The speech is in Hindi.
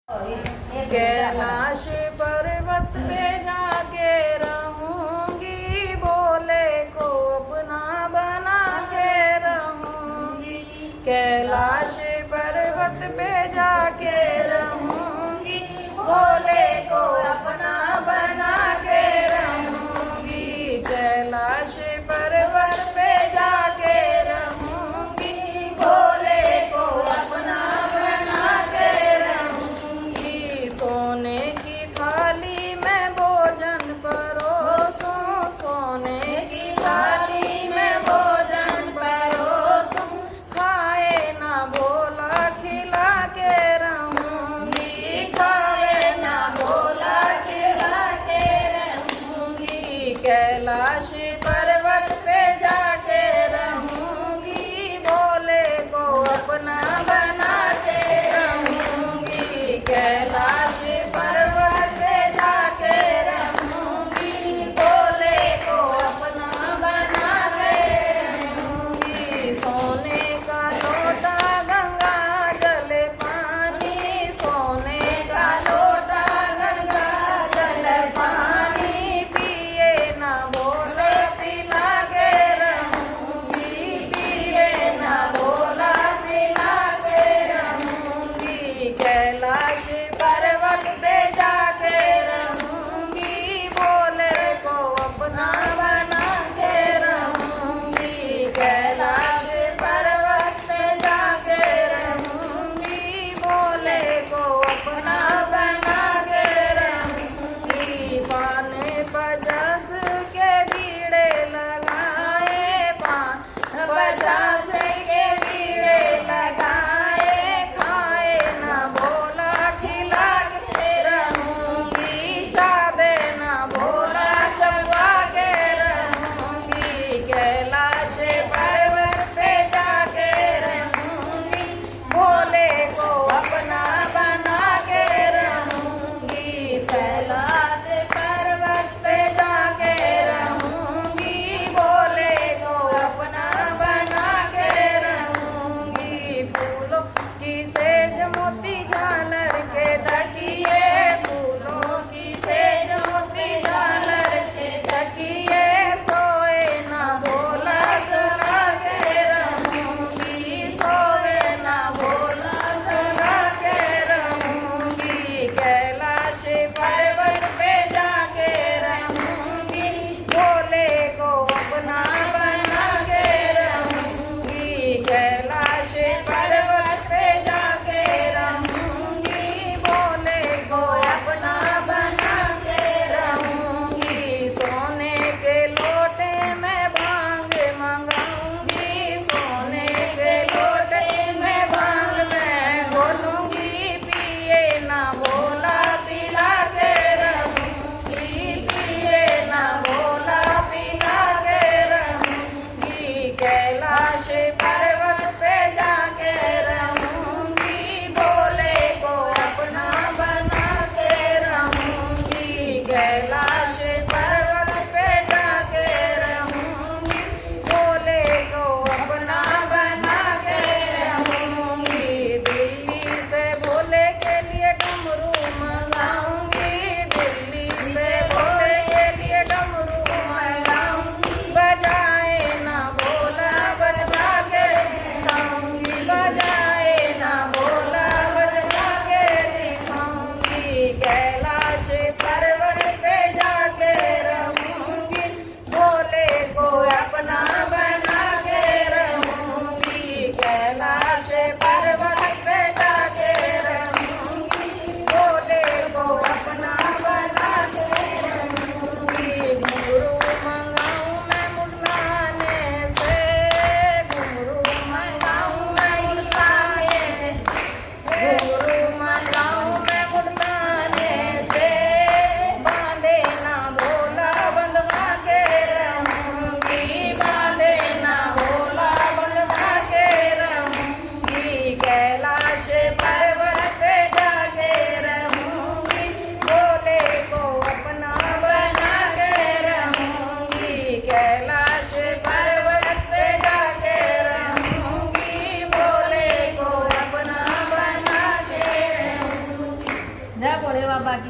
कैलाश पर्वत पे जाके रहूंगी, भोले को अपना बना के रहूंगी। कैलाश पर्वत पे जाके रहूंगी, भोले को अपना बना के रहूंगी। कैलाश पर्वत पे जाके रहूंगी, भोले को अपना बना के रहूंगी। सोने की थाली में भोजन परोसूं, सोने की थाली में भोजन परोसूं। खाए ना भोला खिला के रहूंगी, खाए ना भोला खिला के रहूंगी। कैलाश पर्वत पे जाके रहूंगी, भोले को अपना बना के रहूंगी। कैलाश पर्वत पे जाके रहूंगी, भोले को अपना बना के रहूंगी। सोने का लोटा गंगा जल पानी, सोने का लोटा गंगा जल पानी। पिए ना भोले पिला के रहूंगी, पिए ना भोला पिला के रहूंगी। कैलाश पर्वत पे जाके रहूंगी, भोले को अपना बना के रहूंगी। कैलाश पर्वत पे जाके रहूंगी, भोले को अपना बना के रहूंगी। पाने पचास के बीड़े लगाए, पान पचास के बीड़े लगाए। खाए ना भोला खिला के रहूंगी, चाबे ना भोला चबा के रहूंगी। कैलाश पर्वत पे जाके रहूंगी, भोले को अपना बना के रहूंगी। कैलाश पर्वत पे जाके रहूंगी, भोले को अपना बना के रहूंगी। फूलों की सेज मोती झालर के तकिए, फूलों की सेज मोती झालर के तकिए। सोए ना भोला सुला के रहूंगी, सोए ना भोला सुला के रहूंगी। कैलाश पर्वत पे जाके रहूंगी, भोले को अपना बना के रहूंगी। कैलाश पर्वत पे जाके रहूंगी, भोले को अपना बना के रहूंगी। सोने के लोटे में भांग मंगाऊंगी, सोने के लोटे में भांग मैं घोलूंगी। पिए ना भोला पिला के रहूंगी, पिए ना भोला पिला के रहूंगी। कैलाश पर्वत पे जाके रहूंगी, भोले को अपना बना के रहूंगी। कैलाश पर्वत पे जाके रहूंगी, भोले को अपना बना के रहूंगी। दिल्ली से भोले के लिए डमरू मंगाऊंगी, दिल्ली से भोले के लिए डमरू मंगाऊंगी। बजाए ना भोला बजा के दिखाऊंगी, बजाए ना भोला बजा के दिखाऊंगी। कैलाश पर्वत पे जाके रहूंगी, भोले को अपना बना के रहूंगी। कैलाश पर्वत पे जाके रहूंगी, भोले जय भोले बाबा की